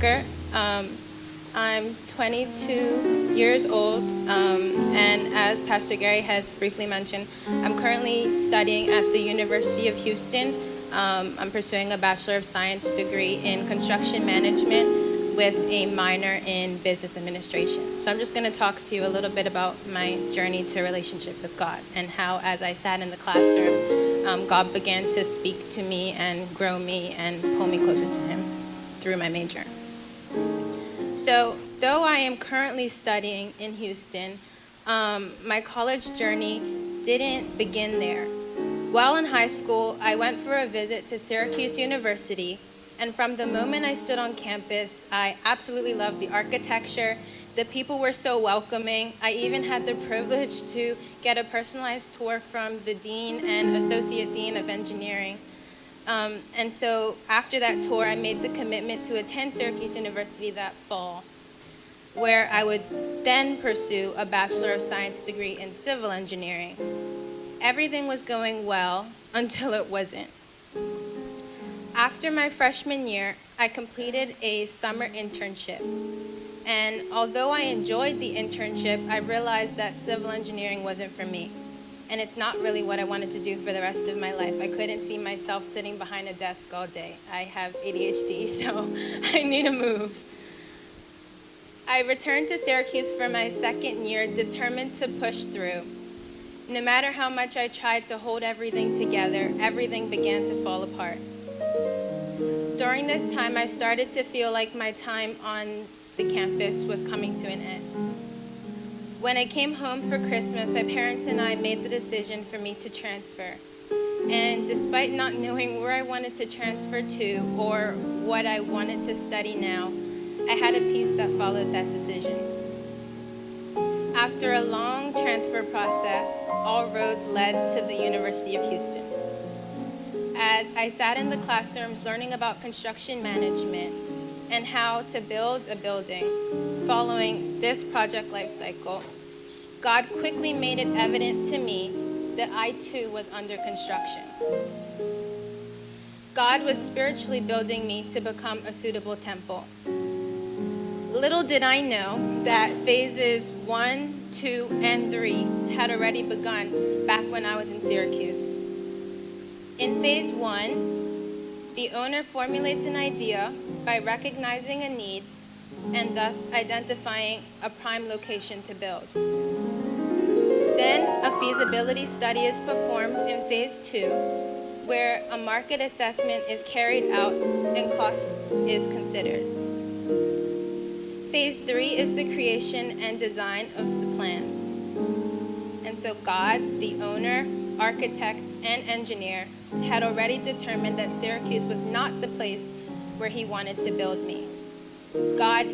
Walker. I'm 22 years old, and as Pastor Gary has briefly mentioned, I'm currently studying at the University of Houston. I'm pursuing a Bachelor of Science degree in construction management with a minor in business administration. So I'm just going to talk to you a little bit about my journey to relationship with God and how, as I sat in the classroom, God began to speak to me and grow me and pull me closer to Him through my major. So, though I am currently studying in Houston, my college journey didn't begin there. While in high school, I went for a visit to Syracuse University, and from the moment I stood on campus, I absolutely loved the architecture. The people were so welcoming. I even had the privilege to get a personalized tour from the dean and associate dean of engineering. And so after that tour, I made the commitment to attend Syracuse University that fall, where I would then pursue a Bachelor of Science degree in civil engineering. Everything was going well until it wasn't. After my freshman year, I completed a summer internship. And although I enjoyed the internship, I realized that civil engineering wasn't for me. And it's not really what I wanted to do for the rest of my life. I couldn't see myself sitting behind a desk all day. I have ADHD, so I need a move. I returned to Syracuse for my second year, determined to push through. No matter how much I tried to hold everything together, everything began to fall apart. During this time, I started to feel like my time on the campus was coming to an end. When I came home for Christmas, my parents and I made the decision for me to transfer. And despite not knowing where I wanted to transfer to or what I wanted to study now, I had a peace that followed that decision. After a long transfer process, all roads led to the University of Houston. As I sat in the classrooms learning about construction management and how to build a building, following this project life cycle, God quickly made it evident to me that I too was under construction. God was spiritually building me to become a suitable temple. Little did I know that phases 1, 2, and 3 had already begun back when I was in Syracuse. In phase 1, the owner formulates an idea by recognizing a need and thus identifying a prime location to build. Then a feasibility study is performed in phase 2, where a market assessment is carried out and cost is considered. Phase 3 is the creation and design of the plans. And so God, the owner, architect, and engineer, had already determined that Syracuse was not the place where He wanted to build me. God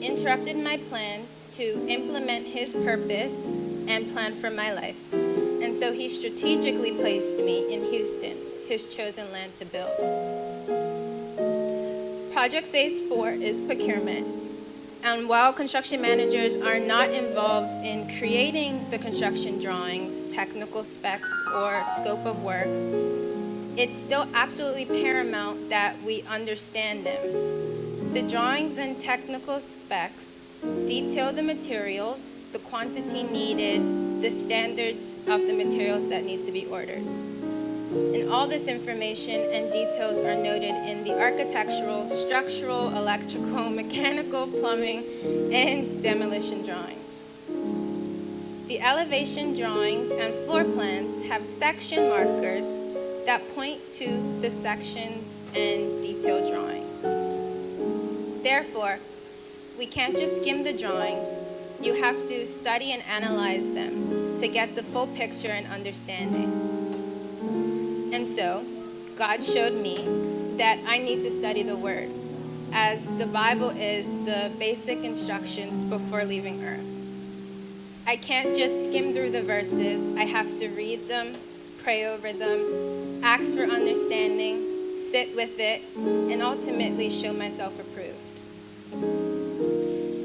interrupted my plans to implement His purpose and plan for my life. And so He strategically placed me in Houston, His chosen land to build. Project Phase 4 is procurement. And while construction managers are not involved in creating the construction drawings, technical specs, or scope of work, it's still absolutely paramount that we understand them. The drawings and technical specs detail the materials, the quantity needed, the standards of the materials that need to be ordered. And all this information and details are noted in the architectural, structural, electrical, mechanical, plumbing, and demolition drawings. The elevation drawings and floor plans have section markers that point to the sections and detail drawings. Therefore, we can't just skim the drawings. You have to study and analyze them to get the full picture and understanding. And so, God showed me that I need to study the Word, as the Bible is the basic instructions before leaving earth. I can't just skim through the verses. I have to read them, pray over them, ask for understanding, sit with it, and ultimately show myself approved.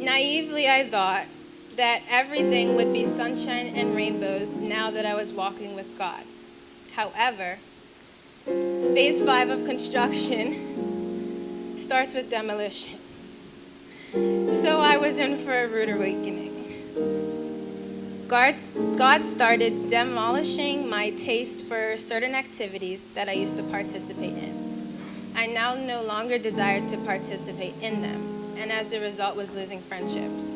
Naively, I thought that everything would be sunshine and rainbows now that I was walking with God. However, phase 5 of construction starts with demolition. So I was in for a rude awakening. God started demolishing my taste for certain activities that I used to participate in. I now no longer desired to participate in them, and as a result was losing friendships.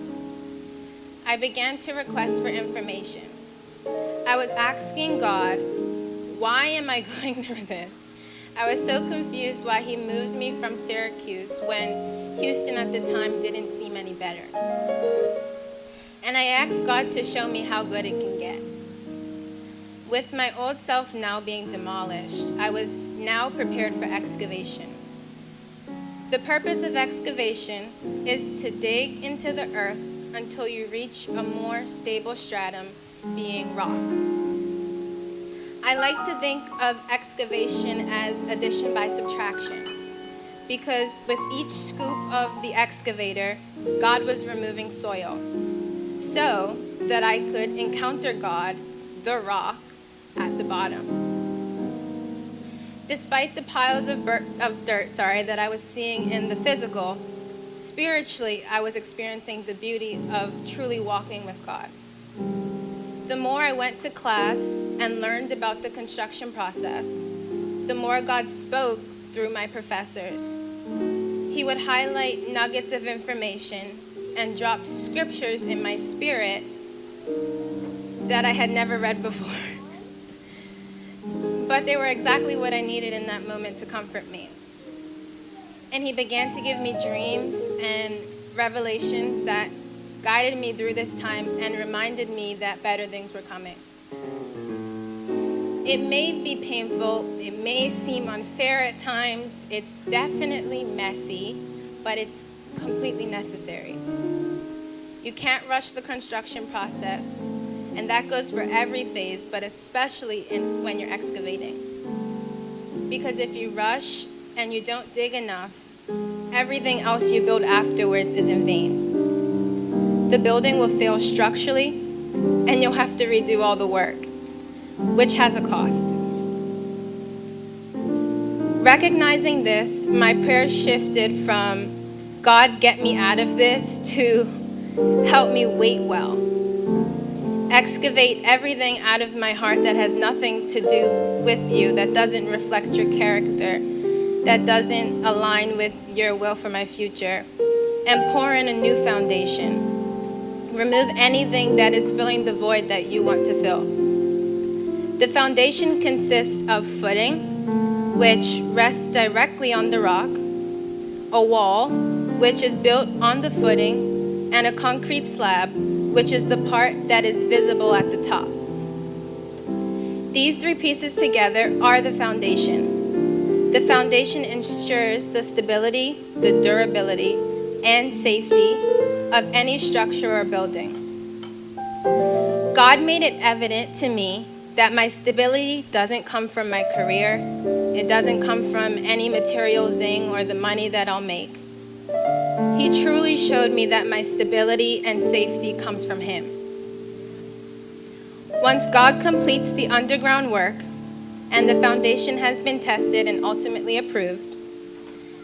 I began to request for information. I was asking God, why am I going through this? I was so confused why he moved me from Syracuse when Houston at the time didn't seem any better. And I asked God to show me how good it can get. With my old self now being demolished, I was now prepared for excavation. The purpose of excavation is to dig into the earth until you reach a more stable stratum, being rock. I like to think of excavation as addition by subtraction, because with each scoop of the excavator, God was removing soil, so that I could encounter God, the rock, at the bottom. Despite the piles of dirt that I was seeing in the physical, spiritually, I was experiencing the beauty of truly walking with God. The more I went to class and learned about the construction process, the more God spoke through my professors. He would highlight nuggets of information and drop scriptures in my spirit that I had never read before. But they were exactly what I needed in that moment to comfort me. And he began to give me dreams and revelations that guided me through this time and reminded me that better things were coming. It may be painful, it may seem unfair at times, it's definitely messy, but it's completely necessary. You can't rush the construction process, and that goes for every phase, but especially when you're excavating. Because if you rush and you don't dig enough, everything else you build afterwards is in vain. The building will fail structurally, and you'll have to redo all the work, which has a cost. Recognizing this, my prayer shifted from, God, get me out of this, to help me wait well. Excavate everything out of my heart that has nothing to do with you, that doesn't reflect your character, that doesn't align with your will for my future, and pour in a new foundation. Remove anything that is filling the void that you want to fill. The foundation consists of footing, which rests directly on the rock, a wall, which is built on the footing, and a concrete slab, which is the part that is visible at the top. These three pieces together are the foundation. The foundation ensures the stability, the durability, and safety of any structure or building. God made it evident to me that my stability doesn't come from my career. It doesn't come from any material thing or the money that I'll make. He truly showed me that my stability and safety comes from Him. Once God completes the underground work and the foundation has been tested and ultimately approved,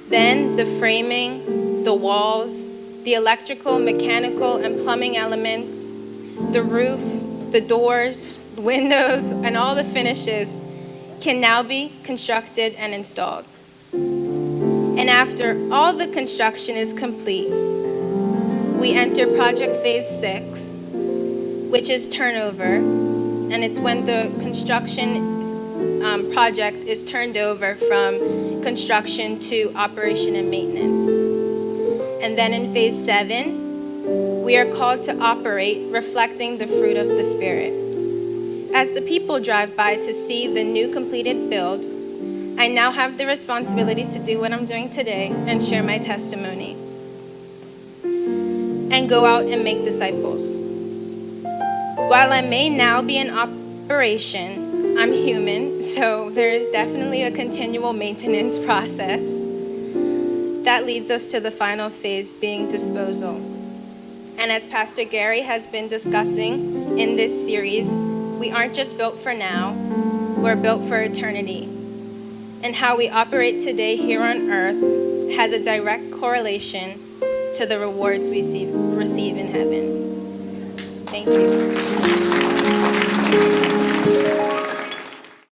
then the framing, the walls, the electrical, mechanical, and plumbing elements, the roof, the doors, windows, and all the finishes can now be constructed and installed. And after all the construction is complete, we enter project phase 6, which is turnover, and it's when the construction project is turned over from construction to operation and maintenance. And then in phase 7, we are called to operate, reflecting the fruit of the Spirit. As the people drive by to see the new completed build, I now have the responsibility to do what I'm doing today and share my testimony and go out and make disciples. While I may now be in operation, I'm human, so there is definitely a continual maintenance process. That leads us to the final phase, being disposal. And as Pastor Gary has been discussing in this series, we aren't just built for now, we're built for eternity. And how we operate today here on earth has a direct correlation to the rewards we receive in heaven. Thank you.